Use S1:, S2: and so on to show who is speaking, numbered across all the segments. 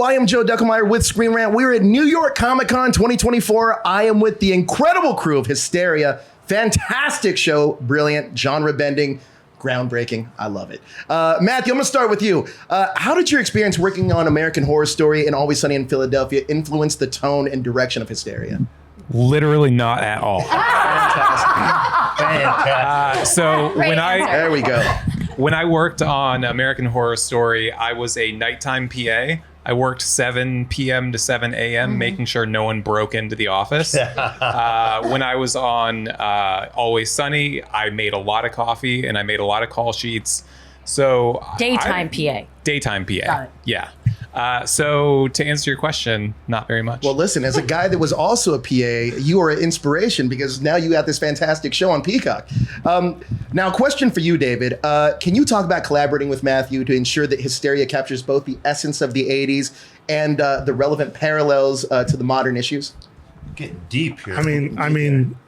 S1: I am Joe Deckelmeyer with Screen Rant. We're at New York Comic Con 2024. I am with the incredible crew of Hysteria. Fantastic show, brilliant, genre-bending, groundbreaking. I love it. Matthew, I'm going to start with you. How did your experience working on American Horror Story and Always Sunny in Philadelphia influence the tone and direction of Hysteria?
S2: Literally not at all.
S1: Fantastic.
S2: There
S1: we go.
S2: When I worked on American Horror Story, I was a nighttime PA. I worked 7 p.m. to 7 a.m. making sure no one broke into the office. When I was on Always Sunny, I made a lot of coffee and I made a lot of call sheets. So
S3: Daytime PA.
S2: Daytime PA.
S3: Got it.
S2: Yeah. So to answer your question, not very much.
S1: Well, listen, as a guy that was also a PA, you are an inspiration because now you have this fantastic show on Peacock. Now, question for you, David. Can you talk about collaborating with Matthew to ensure that Hysteria captures both the essence of the 80s and the relevant parallels to the modern issues?
S4: Getting deep here.
S5: I mean,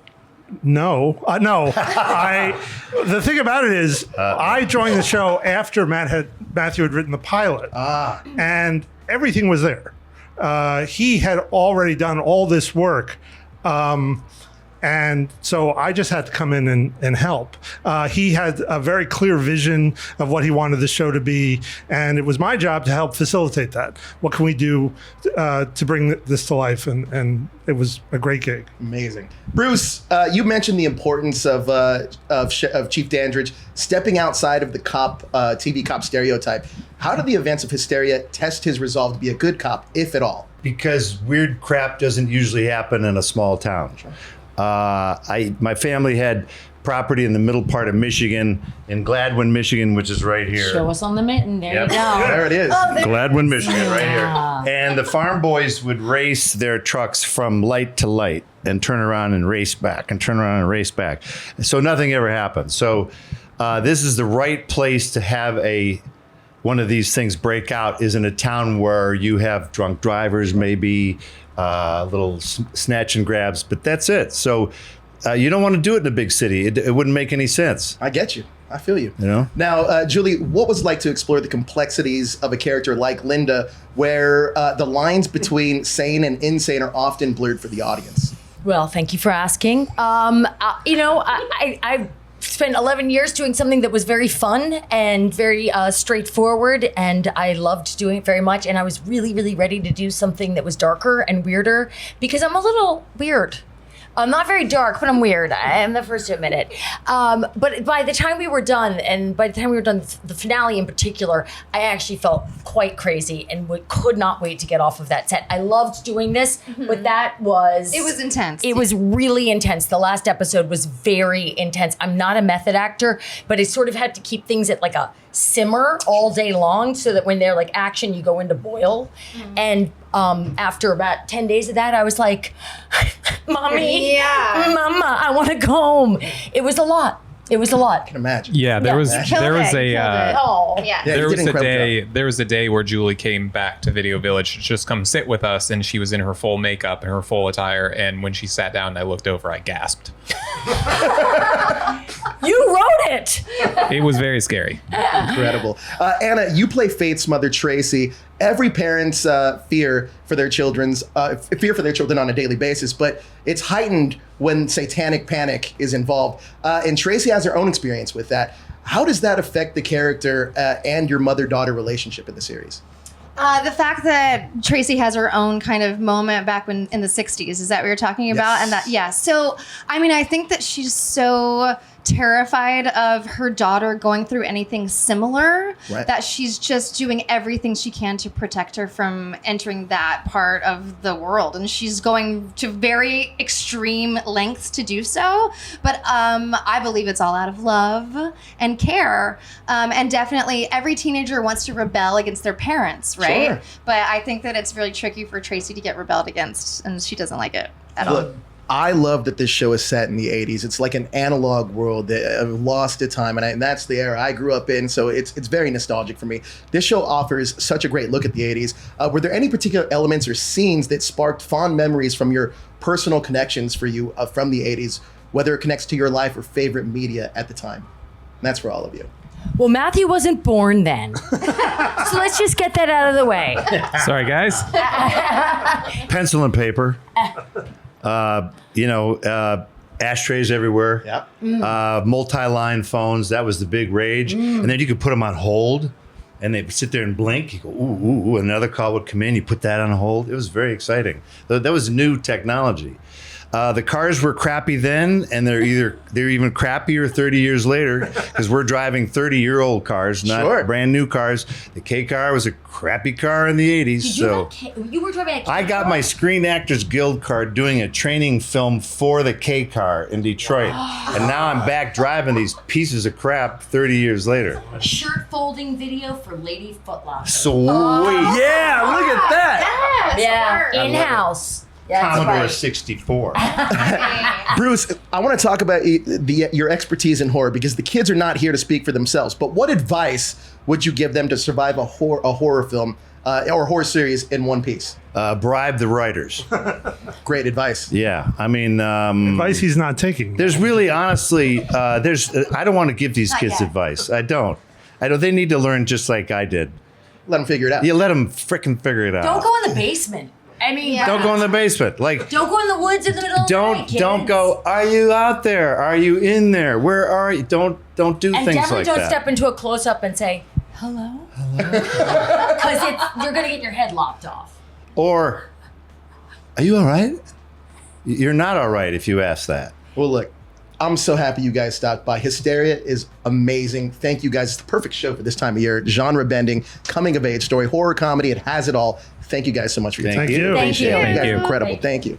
S5: no. The thing about it is, I joined the show after Matthew had written the pilot, and everything was there. He had already done all this work, and so I just had to come in and help. He had a very clear vision of what he wanted the show to be, and it was my job to help facilitate that. What can we do to bring this to life? And it was a great gig.
S1: Amazing. Bruce, you mentioned the importance of Chief Dandridge stepping outside of the TV cop stereotype. How do the events of Hysteria test his resolve to be a good cop, if at all?
S4: Because weird crap doesn't usually happen in a small town.
S1: Sure.
S4: My family had property in the middle part of Michigan, in Gladwin, Michigan, which is right here.
S3: Show us on the mitten. There
S4: Yep.
S3: you go.
S1: There it is.
S4: Gladwin, Michigan, right
S3: Yeah.
S4: here. And the farm boys would race their trucks from light to light and turn around and race back and turn around and race back. So nothing ever happened. So this is the right place to have one of these things break out, is in a town where you have drunk drivers, maybe little snatch and grabs, but that's it. So you don't want to do it in a big city. It wouldn't make any sense.
S1: I get you. I feel you.
S4: You know?
S1: Now, Julie, what was it like to explore the complexities of a character like Linda, where the lines between sane and insane are often blurred for the audience?
S3: Well, thank you for asking. I spent 11 years doing something that was very fun and very straightforward, and I loved doing it very much. And I was really, really ready to do something that was darker and weirder because I'm a little weird. I'm not very dark, but I'm weird. I am the first to admit it. But by the time we were done, the finale in particular, I actually felt quite crazy and could not wait to get off of that set. I loved doing this, but it was
S6: intense.
S3: It was really intense. The last episode was very intense. I'm not a method actor, but I sort of had to keep things at like a simmer all day long so that when they're like action, you go into boil. And after about 10 days of that, I was like, Mommy, Mama, I want to go home. It was a lot. It was a lot.
S1: I can imagine.
S2: Yeah, there was a day where Julie came back to Video Village to just come sit with us, and she was in her full makeup and her full attire, and when she sat down and I looked over, I gasped.
S3: You wrote it.
S2: It was very scary.
S1: Incredible. Anna, you play Faith's mother, Tracy. Every parent's fear for their children on a daily basis, but it's heightened when satanic panic is involved. And Tracy has her own experience with that. How does that affect the character and your mother-daughter relationship in the series?
S6: The fact that Tracy has her own kind of moment back in the 60s, is that what you're talking about?
S1: Yes.
S6: So, I mean, I think that she's so terrified of her daughter going through anything similar that she's just doing everything she can to protect her from entering that part of the world. And she's going to very extreme lengths to do so. But I believe it's all out of love and care. And definitely every teenager wants to rebel against their parents, right?
S1: Sure.
S6: But I think that it's really tricky for Tracy to get rebelled against, and she doesn't like it at all.
S1: I love that this show is set in the 80s. It's like an analog world that lost to time, and that's the era I grew up in, so it's very nostalgic for me. This show offers such a great look at the 80s. Were there any particular elements or scenes that sparked fond memories from your personal connections for you from the 80s, whether it connects to your life or favorite media at the time? And that's for all of you.
S3: Well, Matthew wasn't born then. So let's just get that out of the way.
S2: Sorry, guys.
S4: Pencil and paper. Ashtrays everywhere.
S1: Yep.
S4: Multi-line phones. That was the big rage. And then you could put them on hold, and they'd sit there and blink. You go, ooh, ooh. Another call would come in. You put that on hold. It was very exciting. That was new technology. The cars were crappy then, and they're even crappier 30 years later because we're driving 30-year-old cars, not brand new cars. The K car was a crappy car in the 80s.
S3: You were driving a K
S4: I got
S3: car?
S4: my Screen Actors Guild card doing a training film for the K car in Detroit, and now I'm back driving these pieces of crap 30 years later.
S3: Shirt folding video for Lady Footlocker.
S4: Sweet.
S1: Yeah, look at that.
S3: Yeah, in-house. That's
S4: Commodore
S3: right.
S4: 64.
S1: Bruce, I want to talk about your expertise in horror because the kids are not here to speak for themselves. But what advice would you give them to survive a horror film or horror series in one piece?
S4: Bribe the writers.
S1: Great advice.
S4: Yeah, I mean,
S5: Advice he's not taking.
S4: there's really, honestly, I don't want to give these
S3: Not
S4: kids
S3: yet.
S4: advice. I don't. They need to learn just like I did.
S1: Let them figure it out.
S4: You let them frickin' figure it out.
S3: Don't go in the basement. I mean,
S6: Yeah.
S4: Don't go in the basement. Like,
S3: don't go in the woods in the middle of the night, kids.
S4: don't go. Are you out there? Are you in there? Where are you? Don't do
S3: And
S4: things
S3: definitely
S4: like
S3: don't
S4: that.
S3: step into a close-up and say, hello? Because you're going to get your head lopped off.
S4: Or, are you all right? You're not all right if you ask that.
S1: Well, look, I'm so happy you guys stopped by. Hysteria is amazing. Thank you guys. It's the perfect show for this time of year. Genre bending, coming of age story, horror comedy. It has it all. Thank you guys so much for your time.
S5: Thank you.
S3: Thank you.
S1: You guys are
S2: Thank you.
S1: incredible. Thank you.